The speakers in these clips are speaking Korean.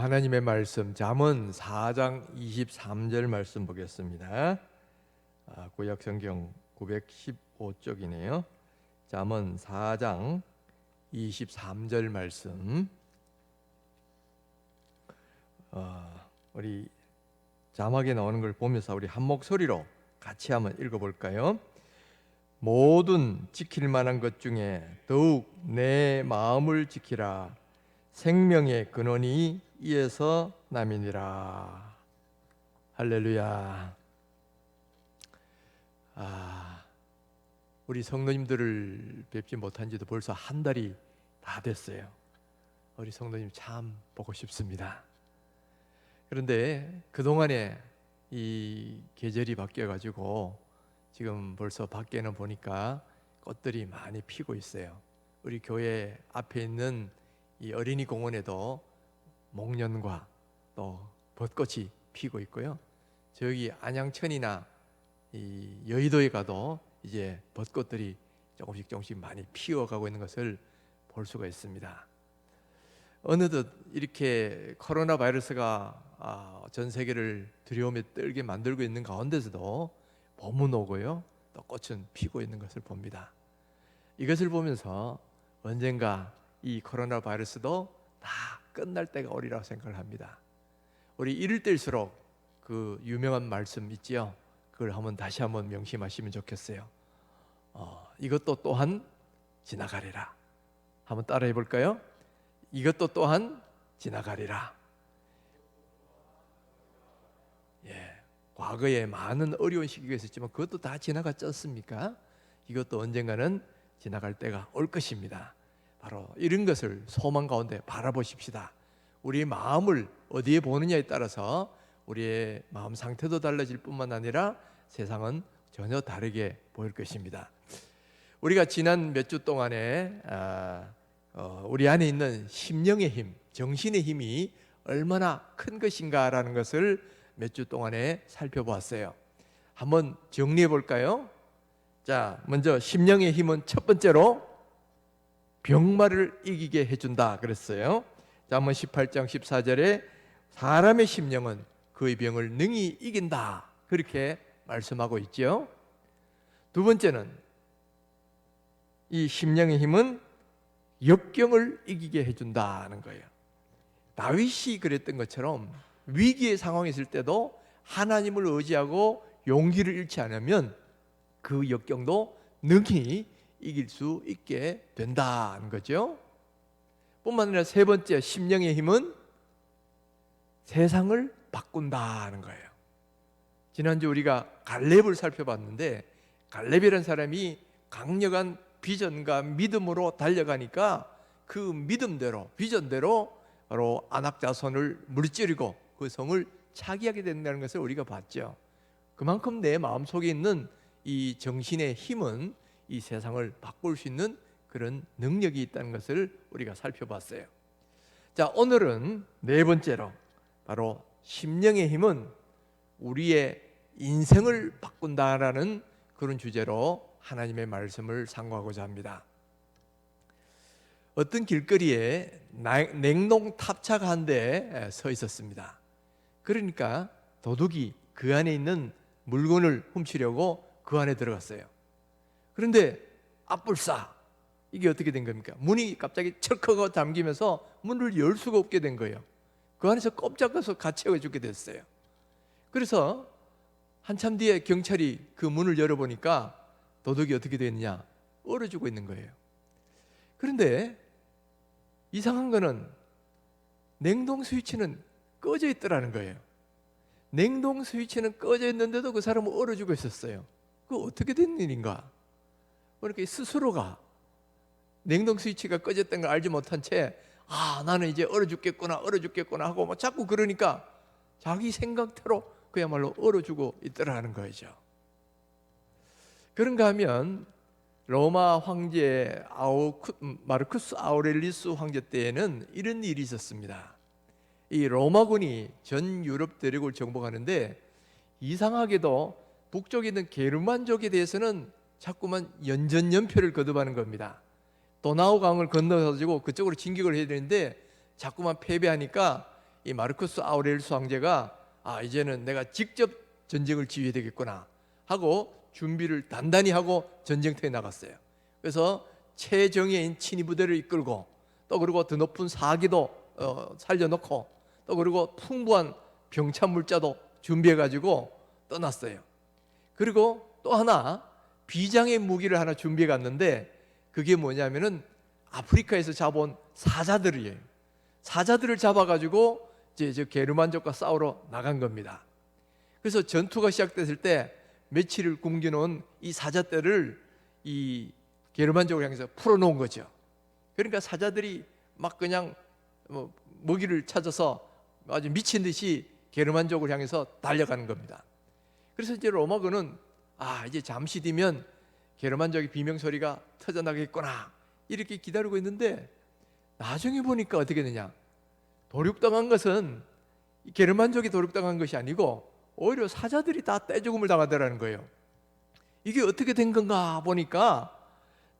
하나님의 말씀 잠언 4장 23절 말씀 보겠습니다. 구약성경 915쪽이네요. 잠언 4장 23절 말씀. 우리 자막에 나오는 걸 보면서 우리 한 목소리로 같이 한번 읽어볼까요? 모든 지킬 만한 것 중에 더욱 내 마음을 지키라. 생명의 근원이 이에서 남이니라. 할렐루야. 우리 성도님들을 뵙지 못한 지도 벌써 한 달이 다 됐어요. 우리 성도님 참 보고 싶습니다. 그런데 그동안에 이 계절이 바뀌어가지고 지금 벌써 밖에는 보니까 꽃들이 많이 피고 있어요. 우리 교회 앞에 있는 이 어린이 공원에도 목련과 또 벚꽃이 피고 있고요. 저기 안양천이나 이 여의도에 가도 이제 벚꽃들이 조금씩 많이 피어가고 있는 것을 볼 수가 있습니다. 어느덧 이렇게 코로나 바이러스가 전 세계를 두려움에 떨게 만들고 있는 가운데서도 봄은 오고요, 또 꽃은 피고 있는 것을 봅니다. 이것을 보면서 언젠가 이 코로나 바이러스도 다 끝날 때가 오리라고 생각을 합니다. 우리 이럴 때일수록 그 유명한 말씀 있지요. 그걸 다시 한번 명심하시면 좋겠어요. 이것도 또한 지나가리라. 한번 따라해 볼까요? 이것도 또한 지나가리라. 과거에 많은 어려운 시기가 있었지만 그것도 다 지나갔지 않습니까? 이것도 언젠가는 지나갈 때가 올 것입니다. 바로 이런 것을 소망 가운데 바라보십시다. 우리의 마음을 어디에 보느냐에 따라서 우리의 마음 상태도 달라질 뿐만 아니라 세상은 전혀 다르게 보일 것입니다. 우리가 지난 몇 주 동안에 우리 안에 있는 심령의 힘, 정신의 힘이 얼마나 큰 것인가라는 것을 몇 주 동안에 살펴보았어요. 한번 정리해 볼까요? 자, 먼저 심령의 힘은 첫 번째로 병마를 이기게 해준다 그랬어요. 잠언 18장 14절에 사람의 심령은 그의 병을 능히 이긴다, 그렇게 말씀하고 있죠. 두 번째는 이 심령의 힘은 역경을 이기게 해준다는 거예요. 다윗이 그랬던 것처럼 위기의 상황이 있을 때도 하나님을 의지하고 용기를 잃지 않으면 그 역경도 능히 이길 수 있게 된다는 거죠. 뿐만 아니라 세 번째, 심령의 힘은 세상을 바꾼다는 거예요. 지난주 우리가 갈렙을 살펴봤는데, 갈렙이라는 사람이 강력한 비전과 믿음으로 달려가니까 그 믿음대로, 비전대로 바로 아낙 자손을 무찌르고 그 성을 차지하게 된다는 것을 우리가 봤죠. 그만큼 내 마음속에 있는 이 정신의 힘은 이 세상을 바꿀 수 있는 그런 능력이 있다는 것을 우리가 살펴봤어요. 자, 오늘은 네 번째로 바로 심령의 힘은 우리의 인생을 바꾼다라는 그런 주제로 하나님의 말씀을 상고하고자 합니다. 어떤 길거리에 냉동 탑차가 한 대 서 있었습니다. 그러니까 도둑이 그 안에 있는 물건을 훔치려고 그 안에 들어갔어요. 그런데 앞불싸, 이게 어떻게 된 겁니까? 문이 갑자기 철컥하고 잠기면서 문을 열 수가 없게 된 거예요. 그 안에서 꼼짝해서 갇혀 죽게 됐어요. 그래서 한참 뒤에 경찰이 그 문을 열어보니까 도둑이 어떻게 됐냐? 얼어 죽어 있는 거예요. 그런데 이상한 거는 냉동 스위치는 꺼져 있더라는 거예요. 냉동 스위치는 꺼져 있는데도 그 사람은 얼어 죽어 있었어요. 그거 어떻게 된 일인가? 그러니까 스스로가 냉동 스위치가 꺼졌다는 걸 알지 못한 채 나는 이제 얼어 죽겠구나 하고 막 자꾸 그러니까 자기 생각대로 그야말로 얼어 죽어 있더라는 거죠. 그런가 하면 로마 황제 마르쿠스 아우렐리스 황제 때에는 이런 일이 있었습니다. 이 로마군이 전 유럽 대륙을 정복하는데 이상하게도 북쪽에 있는 게르만족에 대해서는 자꾸만 연전연패를 거듭하는 겁니다. 도나우 강을 건너가지고 그쪽으로 진격을 해야 되는데 자꾸만 패배하니까 이 마르쿠스 아우렐리우스 황제가 이제는 내가 직접 전쟁을 지휘해야 되겠구나 하고 준비를 단단히 하고 전쟁터에 나갔어요. 그래서 최정예인 친위 부대를 이끌고 또 그리고 더 높은 사기도 살려놓고 또 그리고 풍부한 병참 물자도 준비해가지고 떠났어요. 그리고 또 하나 비장의 무기를 하나 준비해 갔는데 그게 뭐냐면은 아프리카에서 잡아온 사자들이에요. 사자들을 잡아가지고 이제 저 게르만족과 싸우러 나간 겁니다. 그래서 전투가 시작됐을 때 며칠을 굶겨놓은 이 사자떼를 이 게르만족을 향해서 풀어놓은 거죠. 그러니까 사자들이 막 그냥 먹이를 찾아서 아주 미친 듯이 게르만족을 향해서 달려가는 겁니다. 그래서 이제 로마군은 이제 잠시 뒤면 게르만족의 비명소리가 터져나겠구나 이렇게 기다리고 있는데 나중에 보니까 어떻게 되냐, 도륙당한 것은 게르만족이 도륙당한 것이 아니고 오히려 사자들이 다 떼죽음을 당하더라는 거예요. 이게 어떻게 된 건가 보니까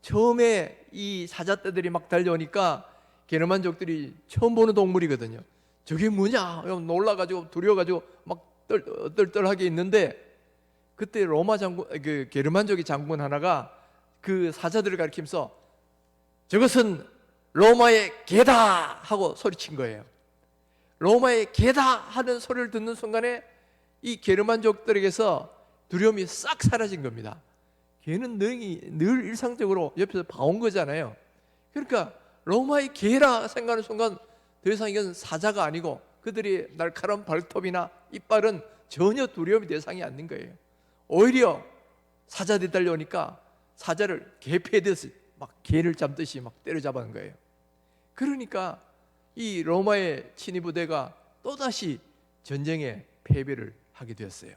처음에 이 사자떼들이 막 달려오니까 게르만족들이 처음 보는 동물이거든요. 저게 뭐냐 놀라가지고 두려워가지고 막 떨떨하게 있는데 그때 로마 장군, 그 게르만족의 장군 하나가 그 사자들을 가리키면서 저것은 로마의 개다 하고 소리친 거예요. 로마의 개다 하는 소리를 듣는 순간에 이 게르만족들에게서 두려움이 싹 사라진 겁니다. 개는 늘 일상적으로 옆에서 봐온 거잖아요. 그러니까 로마의 개라 생각하는 순간 더 이상 이건 사자가 아니고 그들이 날카로운 발톱이나 이빨은 전혀 두려움의 대상이 아닌 거예요. 오히려 사자들이 달려오니까 사자를 개패듯이 막 개를 잡듯이 막 때려잡은 거예요. 그러니까 이 로마의 친위 부대가 또다시 전쟁에 패배를 하게 되었어요.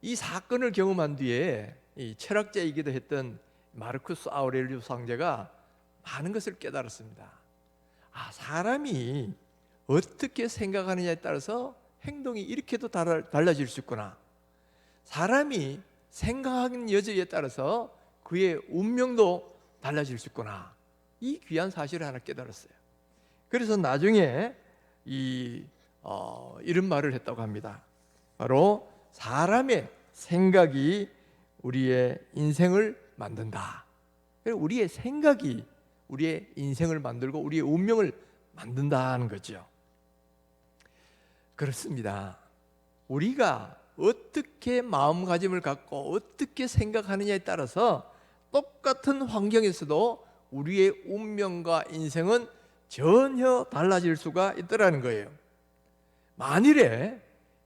이 사건을 경험한 뒤에 이 철학자이기도 했던 마르쿠스 아우렐리우스 황제가 많은 것을 깨달았습니다. 사람이 어떻게 생각하느냐에 따라서 행동이 이렇게도 달라질 수 있구나. 사람이 생각하는 여지에 따라서 그의 운명도 달라질 수 있구나. 이 귀한 사실을 하나 깨달았어요. 그래서 나중에 이런 말을 했다고 합니다. 바로 사람의 생각이 우리의 인생을 만든다. 우리의 생각이 우리의 인생을 만들고 우리의 운명을 만든다는 거죠. 그렇습니다. 우리가 어떻게 마음가짐을 갖고 어떻게 생각하느냐에 따라서 똑같은 환경에서도 우리의 운명과 인생은 전혀 달라질 수가 있더라는 거예요. 만일에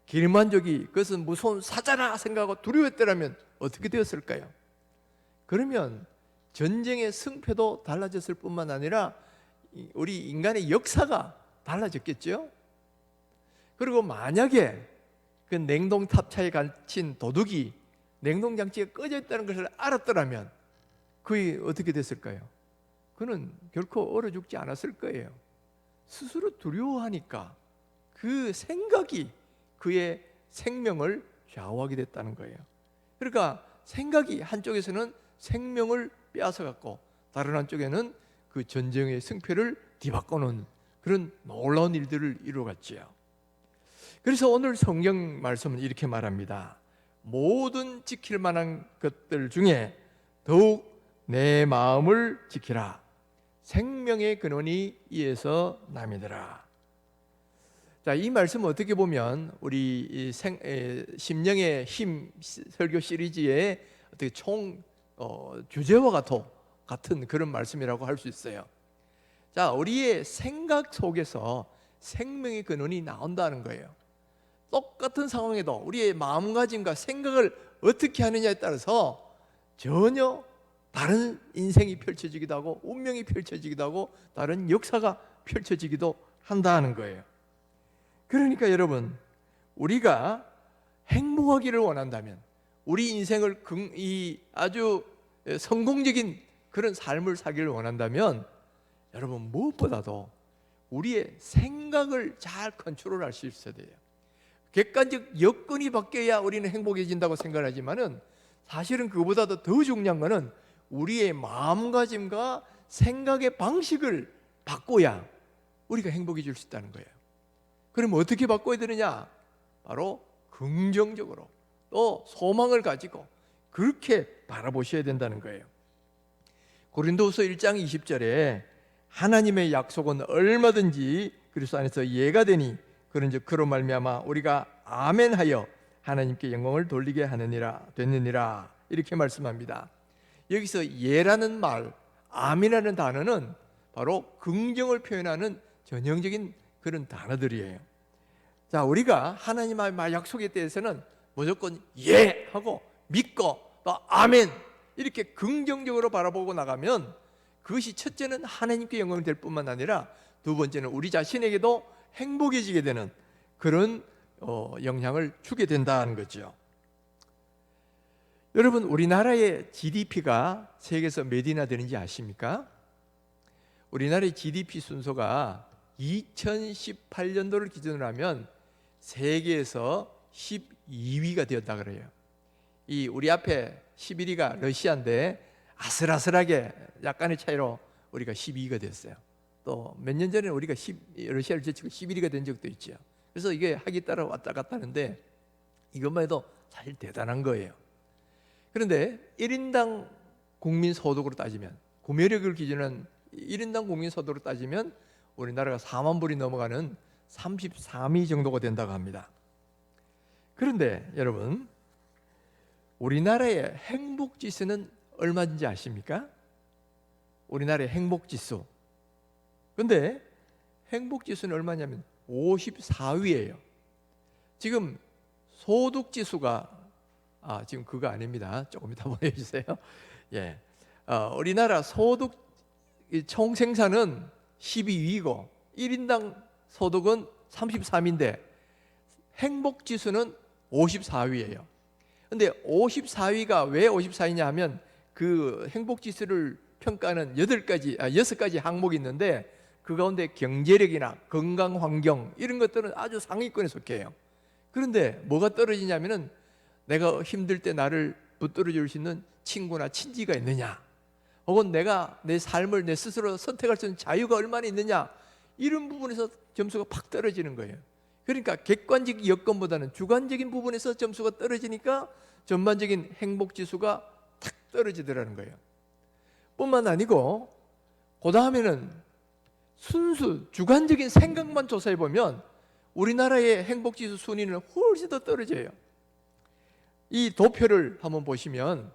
게르만족이 그것은 무서운 사자라 생각하고 두려워했더라면 어떻게 되었을까요? 그러면 전쟁의 승패도 달라졌을 뿐만 아니라 우리 인간의 역사가 달라졌겠죠. 그리고 만약에 그 냉동탑차에 갇힌 도둑이 냉동장치가 꺼져 있다는 것을 알았더라면 그게 어떻게 됐을까요? 그는 결코 얼어 죽지 않았을 거예요. 스스로 두려워하니까 그 생각이 그의 생명을 좌우하게 됐다는 거예요. 그러니까 생각이 한쪽에서는 생명을 빼앗아갔고 다른 한쪽에는 그 전쟁의 승패를 뒤바꾸는 그런 놀라운 일들을 이루어갔지요. 그래서 오늘 성경 말씀은 이렇게 말합니다. 모든 지킬 만한 것들 중에 더욱 내 마음을 지키라. 생명의 근원이 이에서 남이더라. 자, 이 말씀은 어떻게 보면 우리 심령의 힘 설교 시리즈의 어떻게 총 주제와 같은 그런 말씀이라고 할 수 있어요. 자, 우리의 생각 속에서 생명의 근원이 나온다는 거예요. 똑같은 상황에도 우리의 마음가짐과 생각을 어떻게 하느냐에 따라서 전혀 다른 인생이 펼쳐지기도 하고 운명이 펼쳐지기도 하고 다른 역사가 펼쳐지기도 한다는 거예요. 그러니까 여러분, 우리가 행복하기를 원한다면, 우리 인생을 아주 성공적인 그런 삶을 살기를 원한다면, 여러분 무엇보다도 우리의 생각을 잘 컨트롤할 수 있어야 돼요. 객관적 여건이 바뀌어야 우리는 행복해진다고 생각하지만은 사실은 그보다도 더 중요한 것은 우리의 마음가짐과 생각의 방식을 바꿔야 우리가 행복해질 수 있다는 거예요. 그럼 어떻게 바꿔야 되느냐? 바로 긍정적으로 또 소망을 가지고 그렇게 바라보셔야 된다는 거예요. 고린도후서 1장 20절에 하나님의 약속은 얼마든지 그리스도 안에서 예가 되니 그런즉 그로 말미암아 우리가 아멘하여 하나님께 영광을 돌리게 하느니라 됐느니라 이렇게 말씀합니다. 여기서 예라는 말, 아멘이라는 단어는 바로 긍정을 표현하는 전형적인 그런 단어들이에요. 자, 우리가 하나님의 말 약속에 대해서는 무조건 예 하고 믿고 또 아멘 이렇게 긍정적으로 바라보고 나가면 그것이 첫째는 하나님께 영광이 될 뿐만 아니라 두 번째는 우리 자신에게도 행복해지게 되는 그런 영향을 주게 된다는 거죠. 여러분, 우리나라의 GDP가 세계에서 몇이나 되는지 아십니까? 우리나라의 GDP 순서가 2018년도를 기준으로 하면 세계에서 12위가 되었다 그래요. 이 우리 앞에 11위가 러시아인데 아슬아슬하게 약간의 차이로 우리가 12위가 됐어요. 또 몇 년 전에 우리가 러시아를 제치고 11위가 된 적도 있죠. 그래서 이게 하기 따라 왔다 갔다 하는데 이것만 해도 사실 대단한 거예요. 그런데 1인당 국민 소득으로 따지면, 구매력을 기준한 1인당 국민 소득으로 따지면 우리나라가 4만 불이 넘어가는 33위 정도가 된다고 합니다. 그런데 여러분, 우리나라의 행복지수는 얼마인지 아십니까? 우리나라의 행복지수. 근데 행복지수는 얼마냐면 54위예요. 지금 소득지수가 지금 그거 아닙니다. 조금 이따 보여주세요. 예, 우리나라 소득 총생산은 12위고 1인당 소득은 33인데 행복지수는 54위예요. 근데 54위가 왜 54위냐 하면 그 행복지수를 평가하는 6가지 항목이 있는데 그 가운데 경제력이나 건강환경 이런 것들은 아주 상위권에 속해요. 그런데 뭐가 떨어지냐면은 내가 힘들 때 나를 붙들어 줄 수 있는 친구나 친지가 있느냐, 혹은 내가 내 삶을 내 스스로 선택할 수 있는 자유가 얼마나 있느냐, 이런 부분에서 점수가 팍 떨어지는 거예요. 그러니까 객관적 여건보다는 주관적인 부분에서 점수가 떨어지니까 전반적인 행복지수가 탁 떨어지더라는 거예요. 뿐만 아니고 그 다음에는 순수 주관적인 생각만 조사해 보면 우리나라의 행복지수 순위는 훨씬 더 떨어져요. 이 도표를 한번 보시면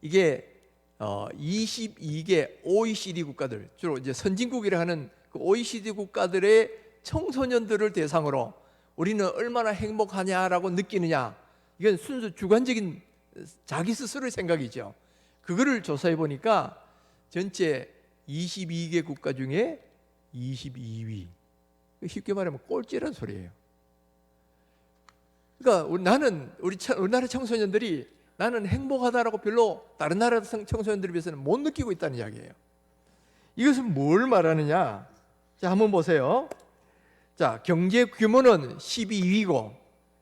이게 22개 OECD 국가들, 주로 이제 선진국이라 하는 그 OECD 국가들의 청소년들을 대상으로 우리는 얼마나 행복하냐라고 느끼느냐, 이건 순수 주관적인 자기 스스로의 생각이죠. 그거를 조사해 보니까 전체 22개 국가 중에 22위. 쉽게 말하면 꼴찌란 소리예요. 그러니까 우리나라 청소년들이 나는 행복하다라고 별로 다른 나라 청소년들에 비해서는 못 느끼고 있다는 이야기예요. 이것은 뭘 말하느냐? 자, 한번 보세요. 자, 경제 규모는 12위고,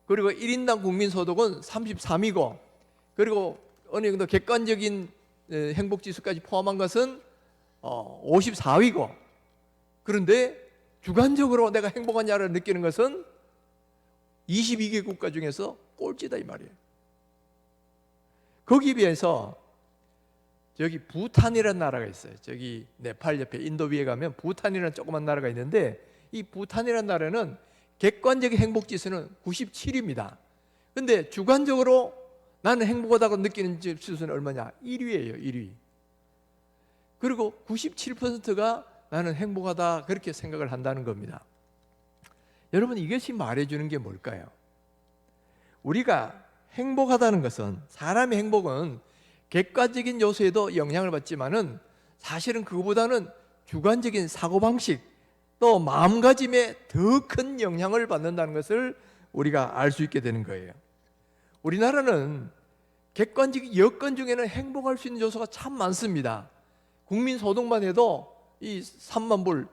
그리고 1인당 국민 소득은 33위고, 그리고 어느 정도 객관적인 행복 지수까지 포함한 것은 54위고, 그런데 주관적으로 내가 행복하냐를 느끼는 것은 22개 국가 중에서 꼴찌다 이 말이에요. 거기에 비해서 저기 부탄이라는 나라가 있어요. 저기 네팔 옆에 인도 위에 가면 부탄이라는 조그만 나라가 있는데 이 부탄이라는 나라는 객관적인 행복지수는 97위입니다. 근데 주관적으로 나는 행복하다고 느끼는 지수는 얼마냐? 1위예요. 1위. 그리고 97%가 나는 행복하다 그렇게 생각을 한다는 겁니다. 여러분, 이것이 말해주는 게 뭘까요? 우리가 행복하다는 것은, 사람의 행복은 객관적인 요소에도 영향을 받지만은 사실은 그거보다는 주관적인 사고방식 또 마음가짐에 더 큰 영향을 받는다는 것을 우리가 알 수 있게 되는 거예요. 우리나라는 객관적인 여건 중에는 행복할 수 있는 요소가 참 많습니다. 국민 소득만 해도 이 3만 불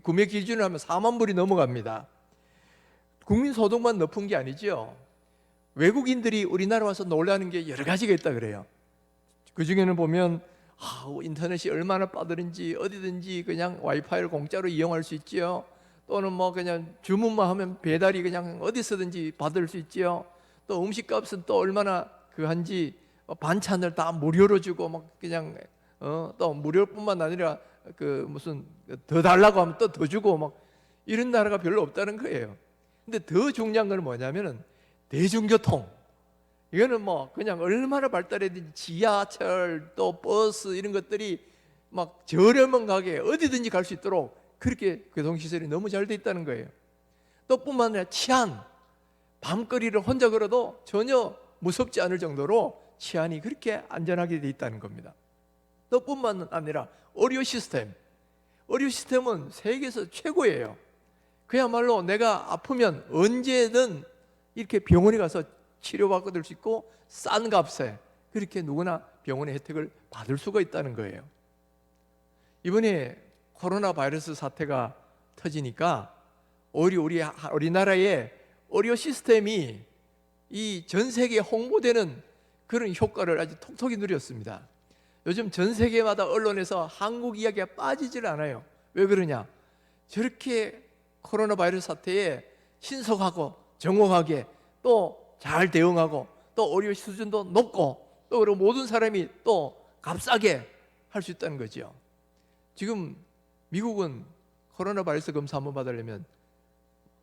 구매 기준으로 하면 4만 불이 넘어갑니다. 국민 소득만 높은 게 아니죠. 외국인들이 우리나라 와서 놀라는 게 여러 가지가 있다 그래요. 그 중에는 보면 인터넷이 얼마나 빠르든지 어디든지 그냥 와이파이를 공짜로 이용할 수 있지요. 또는 뭐 그냥 주문만 하면 배달이 그냥 어디서든지 받을 수 있지요. 또 음식값은 또 얼마나 그 한지 반찬을 다 무료로 주고 막 그냥 또 무료뿐만 아니라 그 무슨 더 달라고 하면 또 더 주고 막 이런 나라가 별로 없다는 거예요. 근데 더 중요한 건 뭐냐면은 대중교통. 이거는 뭐 그냥 얼마나 발달했든지 지하철 또 버스 이런 것들이 막 저렴한 가격에 어디든지 갈 수 있도록 그렇게 교통시설이 너무 잘 돼 있다는 거예요. 또 뿐만 아니라 치안, 밤거리를 혼자 걸어도 전혀 무섭지 않을 정도로 치안이 그렇게 안전하게 돼 있다는 겁니다. 또 뿐만 아니라 의료 시스템은 세계에서 최고예요. 그야말로 내가 아프면 언제든 이렇게 병원에 가서 치료받을 수 있고 싼 값에 그렇게 누구나 병원의 혜택을 받을 수가 있다는 거예요. 이번에 코로나 바이러스 사태가 터지니까 우리나라의 의료 시스템이 이 전 세계에 홍보되는 그런 효과를 아주 톡톡히 누렸습니다. 요즘 전 세계마다 언론에서 한국 이야기가 빠지질 않아요. 왜 그러냐? 저렇게 코로나 바이러스 사태에 신속하고 정확하게 또 잘 대응하고 또 의료 수준도 높고 또 그리고 모든 사람이 또 값싸게 할 수 있다는 거죠. 지금 미국은 코로나 바이러스 검사 한번 받으려면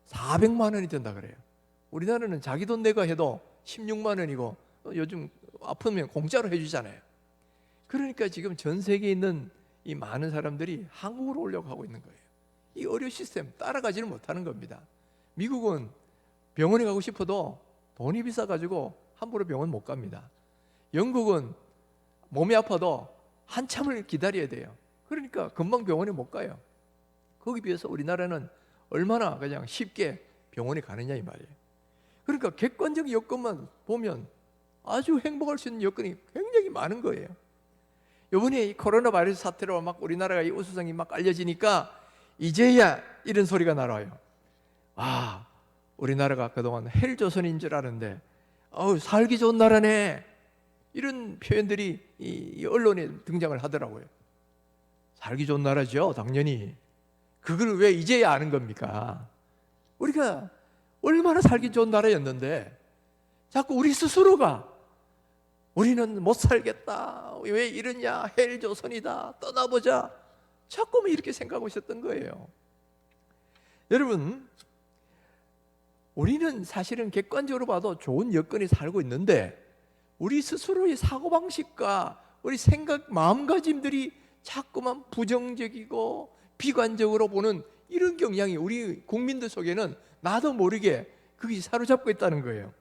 400만 원이 된다 그래요. 우리나라는 자기 돈 내가 해도 16만 원이고 요즘 아프면 공짜로 해주잖아요. 그러니까 지금 전 세계에 있는 이 많은 사람들이 한국으로 오려고 하고 있는 거예요. 이 의료 시스템 따라가지를 못하는 겁니다. 미국은 병원에 가고 싶어도 돈이 비싸가지고 함부로 병원 못 갑니다. 영국은 몸이 아파도 한참을 기다려야 돼요. 그러니까 금방 병원에 못 가요. 거기 비해서 우리나라는 얼마나 그냥 쉽게 병원에 가느냐 이 말이에요. 그러니까 객관적인 여건만 보면 아주 행복할 수 있는 여건이 굉장히 많은 거예요. 이번에 이 코로나 바이러스 사태로 막 우리나라가 이 우수성이 막 알려지니까 이제야 이런 소리가 나와요. 아, 우리나라가 그동안 헬조선인 줄 아는데 살기 좋은 나라네. 이런 표현들이 이 언론에 등장을 하더라고요. 살기 좋은 나라죠, 당연히. 그걸 왜 이제야 아는 겁니까? 우리가 얼마나 살기 좋은 나라였는데 자꾸 우리 스스로가 우리는 못 살겠다, 왜 이러냐, 헬조선이다, 떠나보자, 자꾸 이렇게 생각하고 있었던 거예요. 여러분, 우리는 사실은 객관적으로 봐도 좋은 여건에 살고 있는데 우리 스스로의 사고방식과 우리 생각, 마음가짐들이 자꾸만 부정적이고 비관적으로 보는 이런 경향이 우리 국민들 속에는 나도 모르게 그게 사로잡고 있다는 거예요.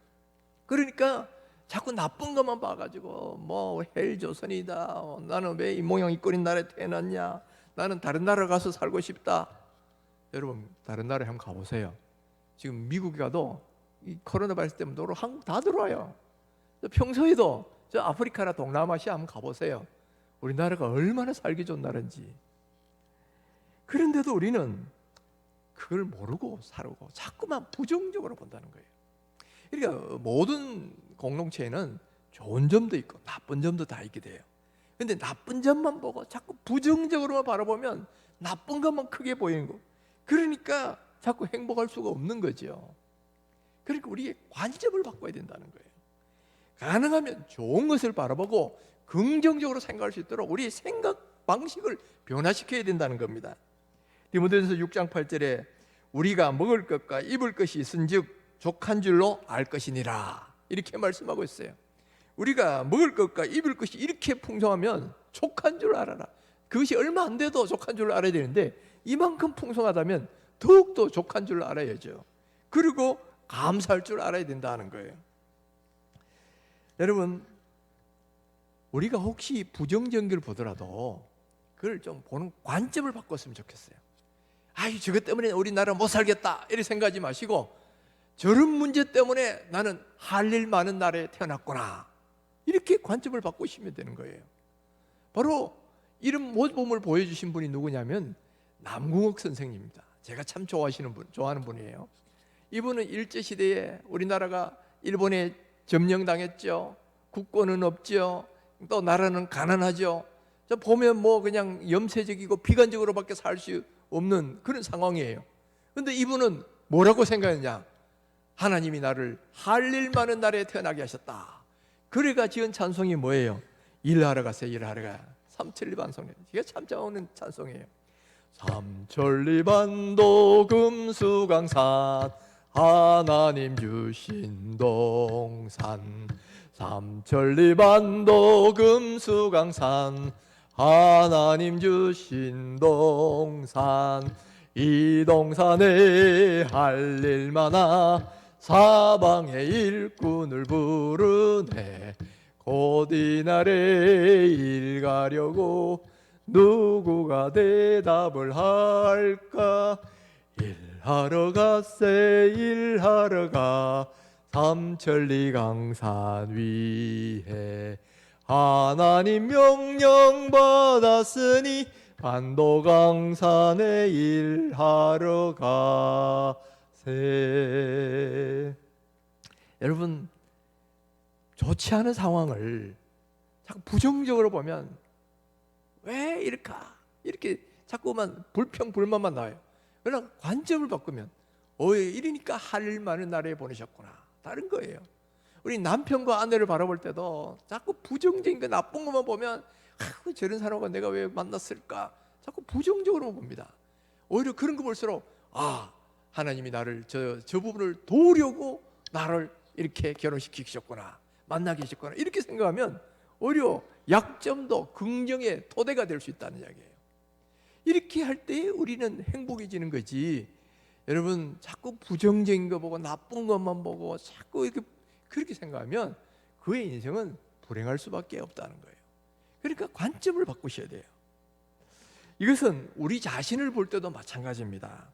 그러니까 자꾸 나쁜 것만 봐가지고 뭐 헬조선이다, 나는 왜 이 모양 이 꼴인 나라에 태어났냐, 나는 다른 나라 가서 살고 싶다. 여러분, 다른 나라에 한번 가보세요. 지금 미국에 가도 이 코로나 바이러스 때문에 한국 다 들어와요. 평소에도 저 아프리카나 동남아시아 한번 가보세요. 우리나라가 얼마나 살기 좋은 나라인지. 그런데도 우리는 그걸 모르고 살고 자꾸만 부정적으로 본다는 거예요. 그러니까 모든 공동체에는 좋은 점도 있고 나쁜 점도 다 있게 돼요. 근데 나쁜 점만 보고 자꾸 부정적으로만 바라보면 나쁜 것만 크게 보이는 거. 그러니까 자꾸 행복할 수가 없는 거죠. 그러니까 우리의 관점을 바꿔야 된다는 거예요. 가능하면 좋은 것을 바라보고 긍정적으로 생각할 수 있도록 우리의 생각 방식을 변화시켜야 된다는 겁니다. 디모데전서 6장 8절에 우리가 먹을 것과 입을 것이 있은즉 족한 줄로 알 것이니라, 이렇게 말씀하고 있어요. 우리가 먹을 것과 입을 것이 이렇게 풍성하면 족한 줄 알아라. 그것이 얼마 안 돼도 족한 줄 알아야 되는데 이만큼 풍성하다면 더욱더 족한 줄 알아야죠. 그리고 감사할 줄 알아야 된다는 거예요. 여러분, 우리가 혹시 부정적인 걸 보더라도 그걸 좀 보는 관점을 바꿨으면 좋겠어요. 아이, 저것 때문에 우리나라 못 살겠다 이렇게 생각하지 마시고 저런 문제 때문에 나는 할 일 많은 나라에 태어났구나, 이렇게 관점을 바꾸시면 되는 거예요. 바로 이런 모범을 보여주신 분이 누구냐면 남궁옥 선생님입니다. 제가 참 좋아하는 분이에요. 이분은 일제시대에 우리나라가 일본에 점령당했죠. 국권은 없죠. 또 나라는 가난하죠. 보면 뭐 그냥 염세적이고 비관적으로밖에 살 수 없는 그런 상황이에요. 근데 이분은 뭐라고 생각했냐? 하나님이 나를 할 일 많은 날에 태어나게 하셨다. 그래가 지은 찬송이 뭐예요? 일하러 가세요. 일하러 가. 삼천리반송이에요. 이게 참 좋은 찬송이에요. 삼천리반도 금수강산 하나님 주신 동산. 삼천리반도 금수강산 하나님 주신 동산. 이 동산에 할 일 많아 사방의 일꾼을 부르네. 곧 이날에 일 가려고 누구가 대답을 할까? 일하러 가세 일하러 가 삼천리 강산 위에 하나님 명령 받았으니 반도강산에 일하러 가세. 여러분, 좋지 않은 상황을 자꾸 부정적으로 보면 왜 이럴까? 이렇게 자꾸만 불평불만만 나와요. 그러나 관점을 바꾸면 이러니까 할 일 많은 날에 보내셨구나. 다른 거예요. 우리 남편과 아내를 바라볼 때도 자꾸 부정적인 거 나쁜 것만 보면 저런 사람과 내가 왜 만났을까? 자꾸 부정적으로 봅니다. 오히려 그런 거 볼수록 하나님이 나를 저 부분을 도우려고 나를 이렇게 결혼시키셨구나, 만나게 하셨구나, 이렇게 생각하면 오히려 약점도 긍정의 토대가 될 수 있다는 이야기예요. 이렇게 할 때 우리는 행복해지는 거지. 여러분, 자꾸 부정적인 거 보고 나쁜 것만 보고 자꾸 이렇게 그렇게 생각하면 그의 인생은 불행할 수밖에 없다는 거예요. 그러니까 관점을 바꾸셔야 돼요. 이것은 우리 자신을 볼 때도 마찬가지입니다.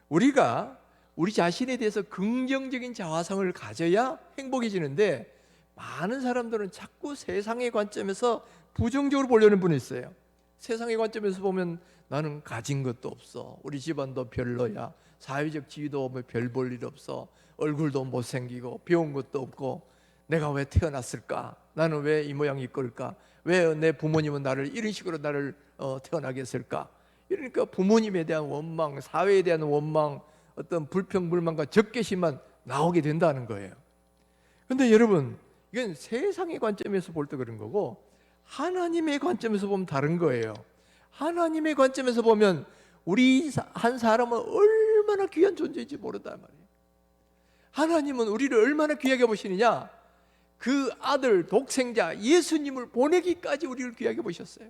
우리가 우리 자신에 대해서 긍정적인 자화상을 가져야 행복해지는데, 많은 사람들은 자꾸 세상의 관점에서 부정적으로 보려는 분이 있어요. 세상의 관점에서 보면 나는 가진 것도 없어, 우리 집안도 별로야, 사회적 지위도 별 볼 일 없어, 얼굴도 못생기고 배운 것도 없고 내가 왜 태어났을까? 나는 왜 이 모양이 꼴까? 왜 내 부모님은 나를 이런 식으로 나를 태어나게 했을까? 이러니까 부모님에 대한 원망, 사회에 대한 원망, 어떤 불평불만과 적개심만 나오게 된다는 거예요. 근데 여러분, 이건 세상의 관점에서 볼 때 그런 거고 하나님의 관점에서 보면 다른 거예요. 하나님의 관점에서 보면 우리 한 사람은 얼마나 귀한 존재인지 모른단 말이에요. 하나님은 우리를 얼마나 귀하게 보시느냐? 그 아들 독생자 예수님을 보내기까지 우리를 귀하게 보셨어요.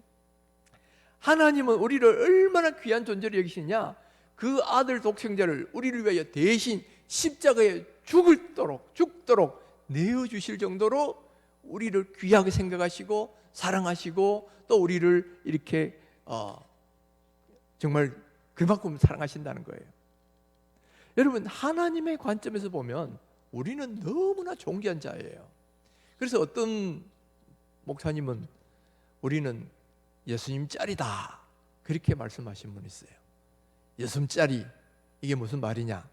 하나님은 우리를 얼마나 귀한 존재로 여기시느냐? 그 아들 독생자를 우리를 위하여 대신 십자가에 죽도록 내어주실 정도로 우리를 귀하게 생각하시고 사랑하시고 또 우리를 이렇게 정말 그만큼 사랑하신다는 거예요. 여러분, 하나님의 관점에서 보면 우리는 너무나 존귀한 자예요. 그래서 어떤 목사님은 우리는 예수님 짤이다, 그렇게 말씀하신 분이 있어요. 예수님 짤이, 이게 무슨 말이냐?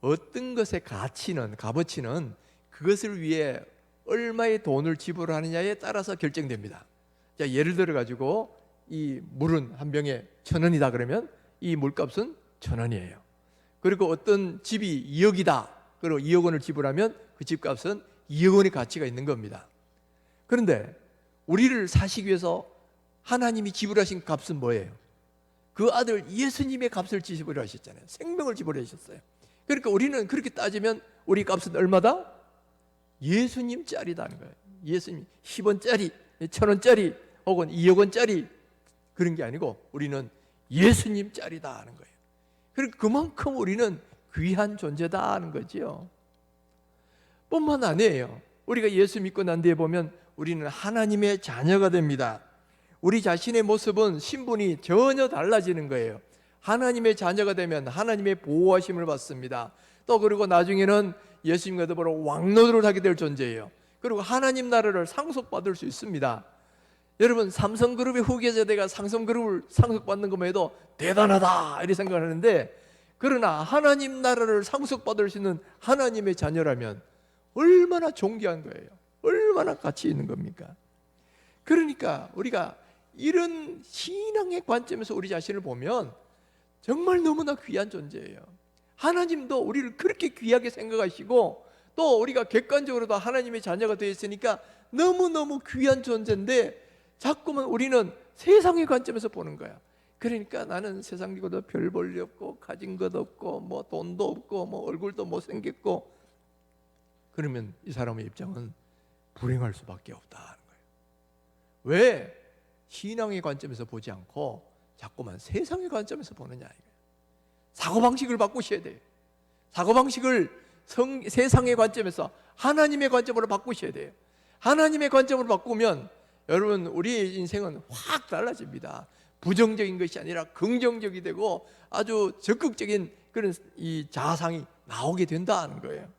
어떤 것의 값어치는 그것을 위해 얼마의 돈을 지불하느냐에 따라서 결정됩니다. 자, 예를 들어 가지고 이 물은 한 병에 1,000원이다 그러면 이 물값은 1,000원이에요. 그리고 어떤 집이 2억이다, 그리고 2억 원을 지불하면 그 집값은 2억 원의 가치가 있는 겁니다. 그런데 우리를 사시기 위해서 하나님이 지불하신 값은 뭐예요? 그 아들 예수님의 값을 지불하셨잖아요. 생명을 지불하셨어요. 그러니까 우리는 그렇게 따지면 우리 값은 얼마다? 예수님 짤이다는 거예요. 예수님 10원짜리, 1,000원짜리 혹은 2억 원짜리 그런 게 아니고 우리는 예수님 짤이다 하는 거예요. 그러니까 그만큼 우리는 귀한 존재다 하는 거죠. 뿐만 아니에요. 우리가 예수 믿고 난 뒤에 보면 우리는 하나님의 자녀가 됩니다. 우리 자신의 모습은 신분이 전혀 달라지는 거예요. 하나님의 자녀가 되면 하나님의 보호하심을 받습니다. 또 그리고 나중에는 예수님과 더불어 왕노릇을 하게 될 존재예요. 그리고 하나님 나라를 상속받을 수 있습니다. 여러분, 삼성그룹의 후계 세대가 삼성그룹을 상속받는 것만 해도 대단하다 이렇게 생각하는데, 그러나 하나님 나라를 상속받을 수 있는 하나님의 자녀라면 얼마나 존귀한 거예요. 얼마나 가치 있는 겁니까? 그러니까 우리가 이런 신앙의 관점에서 우리 자신을 보면 정말 너무나 귀한 존재예요. 하나님도 우리를 그렇게 귀하게 생각하시고 또 우리가 객관적으로도 하나님의 자녀가 되어 있으니까 너무너무 귀한 존재인데 자꾸만 우리는 세상의 관점에서 보는 거야. 그러니까 나는 세상이고도 별 볼 일 없고 가진 것 없고 뭐 돈도 없고 뭐 얼굴도 못생겼고, 그러면 이 사람의 입장은 불행할 수밖에 없다는 거예요. 왜 신앙의 관점에서 보지 않고 자꾸만 세상의 관점에서 보느냐 이거예요. 사고방식을 바꾸셔야 돼요. 사고방식을 세상의 관점에서 하나님의 관점으로 바꾸셔야 돼요. 하나님의 관점으로 바꾸면 여러분 우리의 인생은 확 달라집니다. 부정적인 것이 아니라 긍정적이 되고 아주 적극적인 그런 이 자상이 나오게 된다는 거예요.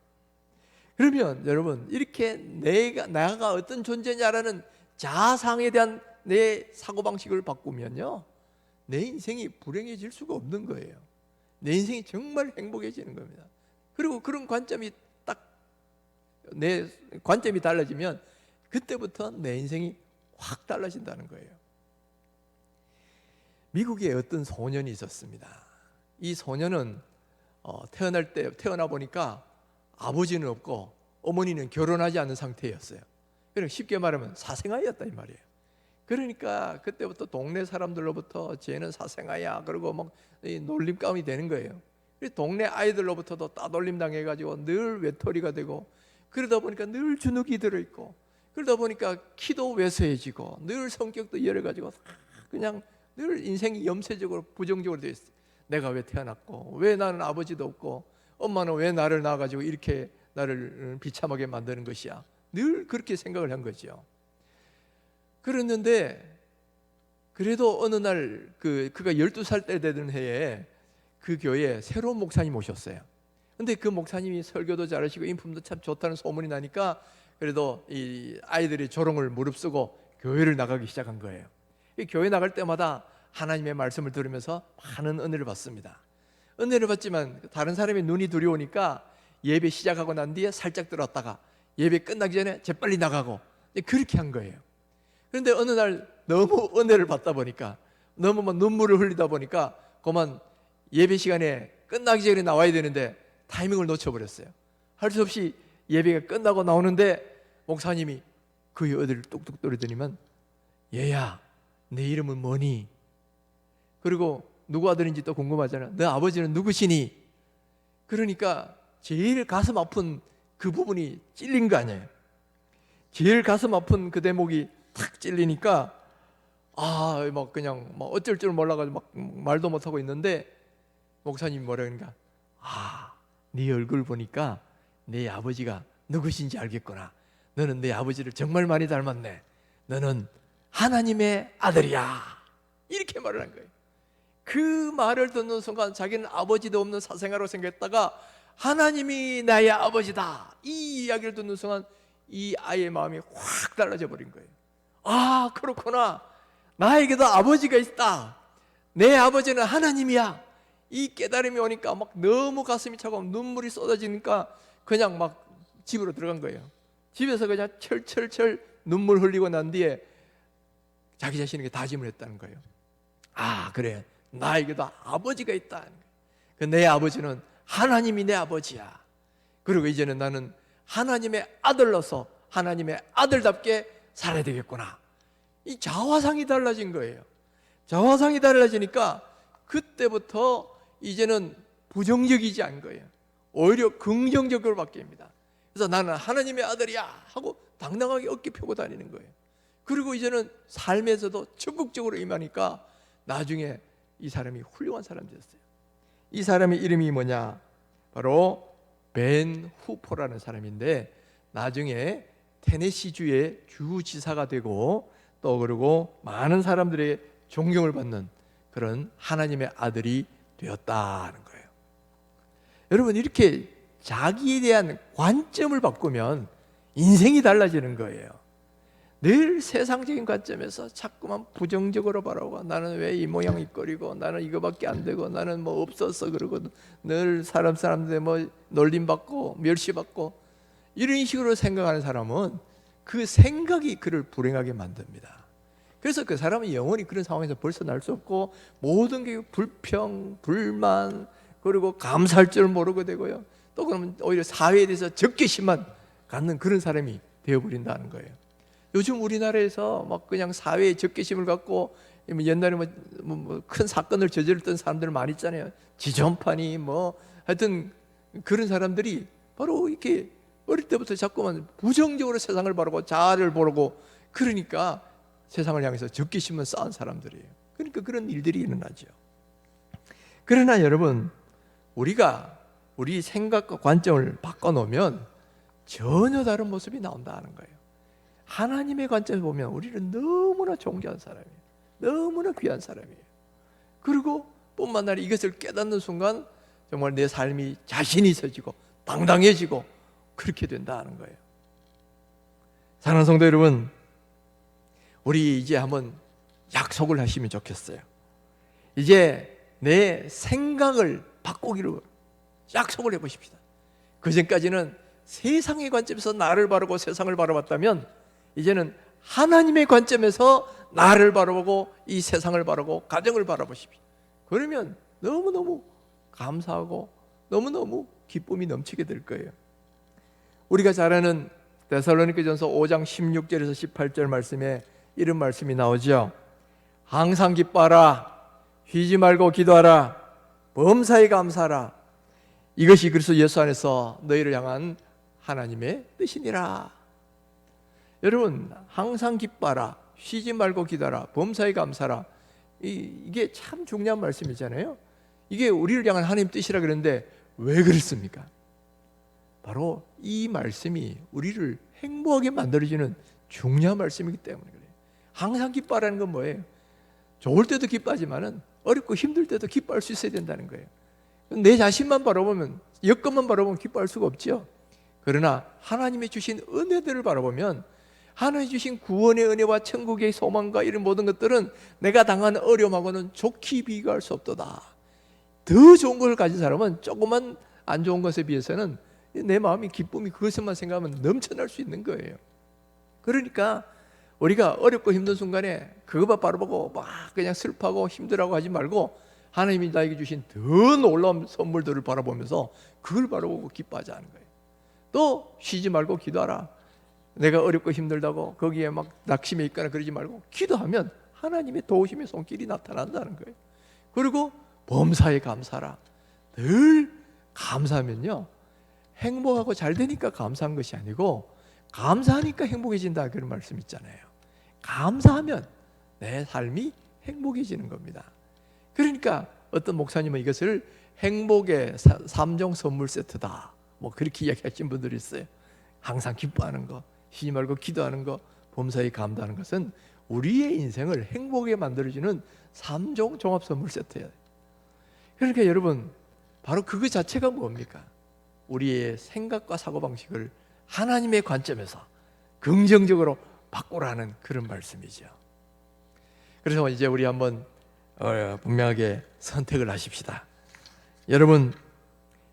그러면 여러분 이렇게 내가 어떤 존재냐라는 자상에 대한 내 사고방식을 바꾸면요, 내 인생이 불행해질 수가 없는 거예요. 내 인생이 정말 행복해지는 겁니다. 그리고 그런 관점이 내 관점이 달라지면 그때부터 내 인생이 확 달라진다는 거예요. 미국에 어떤 소년이 있었습니다. 이 소년은 태어나 보니까 아버지는 없고 어머니는 결혼하지 않은 상태였어요. 그러니까 쉽게 말하면 사생아였다 이 말이에요. 그러니까 그때부터 동네 사람들로부터 쟤는 사생아야 그러고 막 놀림감이 되는 거예요. 동네 아이들로부터도 따돌림 당해가지고 늘 외톨이가 되고, 그러다 보니까 늘 주눅이 들어있고, 그러다 보니까 키도 왜소해지고 늘 성격도 열어가지고 그냥 늘 인생이 염세적으로 부정적으로 되어 있어요. 내가 왜 태어났고, 왜 나는 아버지도 없고, 엄마는 왜 나를 낳아가지고 이렇게 나를 비참하게 만드는 것이야. 늘 그렇게 생각을 한 거죠. 그랬는데 그래도 어느 날 그가 12살 때 되던 해에 그 교회에 새로운 목사님 오셨어요. 근데 그 목사님이 설교도 잘하시고 인품도 참 좋다는 소문이 나니까 그래도 이 아이들이 조롱을 무릅쓰고 교회를 나가기 시작한 거예요. 이 교회 나갈 때마다 하나님의 말씀을 들으면서 많은 은혜를 받습니다. 은혜를 받지만 다른 사람의 눈이 두려우니까 예배 시작하고 난 뒤에 살짝 들었다가 예배 끝나기 전에 재빨리 나가고 그렇게 한 거예요. 그런데 어느 날 너무 은혜를 받다 보니까, 너무 막 눈물을 흘리다 보니까 그만 예배 시간에 끝나기 전에 나와야 되는데 타이밍을 놓쳐버렸어요. 할 수 없이 예배가 끝나고 나오는데 목사님이 그의 어디를 뚝뚝 떨어뜨리면, 얘야 내 이름은 뭐니? 그리고 누구 아들인지 또 궁금하잖아. 너 아버지는 누구시니? 그러니까 제일 가슴 아픈 그 부분이 찔린 거 아니에요. 제일 가슴 아픈 그 대목이 탁 찔리니까 막 그냥 막 어쩔 줄 몰라가지고 막 말도 못하고 있는데 목사님이 뭐라 그러니까, 네 얼굴 보니까 내 아버지가 누구신지 알겠구나. 너는 내 아버지를 정말 많이 닮았네. 너는 하나님의 아들이야. 이렇게 말을 한 거예요. 그 말을 듣는 순간 자기는 아버지도 없는 사생아로 생겼다가 하나님이 나의 아버지다, 이 이야기를 듣는 순간 이 아이의 마음이 확 달라져 버린 거예요. 그렇구나, 나에게도 아버지가 있다, 내 아버지는 하나님이야. 이 깨달음이 오니까 막 너무 가슴이 차고 눈물이 쏟아지니까 그냥 막 집으로 들어간 거예요. 집에서 그냥 철철철 눈물 흘리고 난 뒤에 자기 자신에게 다짐을 했다는 거예요. 그래, 나에게도 아버지가 있다. 내 아버지는 하나님이 내 아버지야. 그리고 이제는 나는 하나님의 아들로서 하나님의 아들답게 살아야 되겠구나. 이 자화상이 달라진 거예요. 자화상이 달라지니까 그때부터 이제는 부정적이지 않은 거예요. 오히려 긍정적으로 바뀝니다. 그래서 나는 하나님의 아들이야 하고 당당하게 어깨 펴고 다니는 거예요. 그리고 이제는 삶에서도 적극적으로 임하니까 나중에 이 사람이 훌륭한 사람이 됐어요. 이 사람의 이름이 뭐냐? 바로 벤 후포라는 사람인데 나중에 테네시주의 주지사가 되고 또 그리고 많은 사람들의 존경을 받는 그런 하나님의 아들이 되었다는 거예요. 여러분, 이렇게 자기에 대한 관점을 바꾸면 인생이 달라지는 거예요. 늘 세상적인 관점에서 자꾸만 부정적으로 바라보고, 나는 왜 이 모양 이꼴이고, 나는 이거밖에 안 되고, 나는 뭐 없었어 그러고, 늘 사람들의 뭐 놀림받고 멸시받고, 이런 식으로 생각하는 사람은 그 생각이 그를 불행하게 만듭니다. 그래서 그 사람은 영원히 그런 상황에서 벗어날 수 없고 모든 게 불평, 불만, 그리고 감사할 줄 모르게 되고요. 또 그러면 오히려 사회에 대해서 적개심만 갖는 그런 사람이 되어버린다는 거예요. 요즘 우리나라에서 막 그냥 사회에 적개심을 갖고 옛날에 큰 사건을 저질렀던 사람들 많이 있잖아요. 지존파니 하여튼 그런 사람들이 바로 이렇게 어릴 때부터 자꾸만 부정적으로 세상을 바라보고 자아를 보고 그러니까 세상을 향해서 적개심만 쌓은 사람들이에요. 그러니까 그런 일들이 일어나죠. 그러나 여러분, 우리가 우리 생각과 관점을 바꿔놓으면 전혀 다른 모습이 나온다는 거예요. 하나님의 관점에서 보면 우리는 너무나 존귀한 사람이에요. 너무나 귀한 사람이에요. 그리고 뿐만 아니라 이것을 깨닫는 순간 정말 내 삶이 자신이 있어지고 당당해지고 그렇게 된다는 거예요. 사랑하는 성도 여러분, 우리 이제 한번 약속을 하시면 좋겠어요. 이제 내 생각을 바꾸기로 약속을 해보십시다. 그전까지는 세상의 관점에서 나를 바라보고 세상을 바라봤다면 이제는 하나님의 관점에서 나를 바라보고 이 세상을 바라보고 가정을 바라보십시오. 그러면 너무너무 감사하고 너무너무 기쁨이 넘치게 될 거예요. 우리가 잘 아는 데살로니가전서 5장 16절에서 18절 말씀에 이런 말씀이 나오죠. 항상 기뻐하라, 쉬지 말고 기도하라, 범사에 감사하라. 이것이 그리스도 예수 안에서 너희를 향한 하나님의 뜻이니라. 여러분, 항상 기뻐하라, 쉬지 말고 기도하라, 범사에 감사하라. 이게 참 중요한 말씀이잖아요. 이게 우리를 향한 하나님 뜻이라 그러는데 왜 그렇습니까? 바로 이 말씀이 우리를 행복하게 만들어주는 중요한 말씀이기 때문에 그래요. 항상 기뻐하라는 건 뭐예요? 좋을 때도 기뻐하지만은 어렵고 힘들 때도 기뻐할 수 있어야 된다는 거예요. 내 자신만 바라보면, 여건만 바라보면 기뻐할 수가 없죠. 그러나 하나님이 주신 은혜들을 바라보면 하나님이 주신 구원의 은혜와 천국의 소망과 이런 모든 것들은 내가 당한 어려움하고는 좋게 비교할 수 없도다. 더 좋은 걸 가진 사람은 조금만 안 좋은 것에 비해서는 내 마음이 기쁨이 그것만 생각하면 넘쳐날 수 있는 거예요. 그러니까 우리가 어렵고 힘든 순간에 그것만 바라보고 막 그냥 슬퍼하고 힘들어하고 하지 말고 하나님이 나에게 주신 더 놀라운 선물들을 바라보면서 그걸 바라보고 기뻐하자는 거예요. 또 쉬지 말고 기도하라. 내가 어렵고 힘들다고 거기에 막 낙심해 있거나 그러지 말고 기도하면 하나님의 도우심의 손길이 나타난다는 거예요. 그리고 범사에 감사하라. 늘 감사하면요, 행복하고 잘 되니까 감사한 것이 아니고 감사하니까 행복해진다, 그런 말씀 있잖아요. 감사하면 내 삶이 행복해지는 겁니다. 그러니까 어떤 목사님은 이것을 행복의 3종 선물 세트다, 그렇게 이야기하신 분들이 있어요. 항상 기뻐하는 거, 쉬지 말고 기도하는 거, 범사에 감사하는 것은 우리의 인생을 행복하게 만들어주는 3종 종합 선물 세트예요. 그러니까 여러분, 바로 그거 자체가 뭡니까? 우리의 생각과 사고방식을 하나님의 관점에서 긍정적으로 바꾸라는 그런 말씀이죠. 그래서 이제 우리 한번 분명하게 선택을 하십시다. 여러분,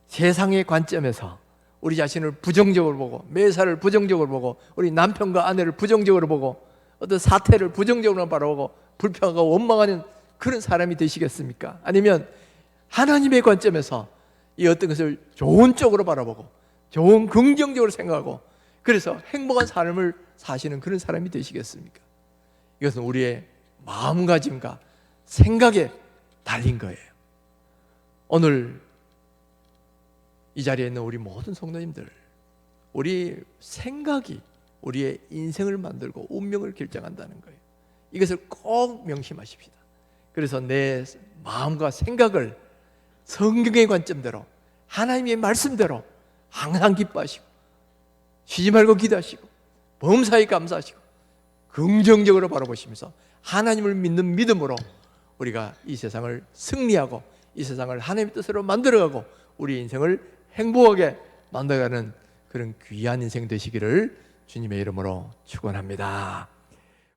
세상의 관점에서 우리 자신을 부정적으로 보고, 매사를 부정적으로 보고, 우리 남편과 아내를 부정적으로 보고, 어떤 사태를 부정적으로 바라보고 불평하고 원망하는 그런 사람이 되시겠습니까? 아니면 하나님의 관점에서 이 어떤 것을 좋은 쪽으로 바라보고 좋은 긍정적으로 생각하고 그래서 행복한 삶을 사시는 그런 사람이 되시겠습니까? 이것은 우리의 마음가짐과 생각에 달린 거예요. 오늘 이 자리에 있는 우리 모든 성도님들, 우리 생각이 우리의 인생을 만들고 운명을 결정한다는 거예요. 이것을 꼭 명심하십시다. 그래서 내 마음과 생각을 성경의 관점대로, 하나님의 말씀대로 항상 기뻐하시고 쉬지 말고 기도하시고 범사에 감사하시고 긍정적으로 바라보시면서 하나님을 믿는 믿음으로 우리가 이 세상을 승리하고 이 세상을 하나님의 뜻으로 만들어가고 우리 인생을 행복하게 만들어가는 그런 귀한 인생 되시기를 주님의 이름으로 축원합니다.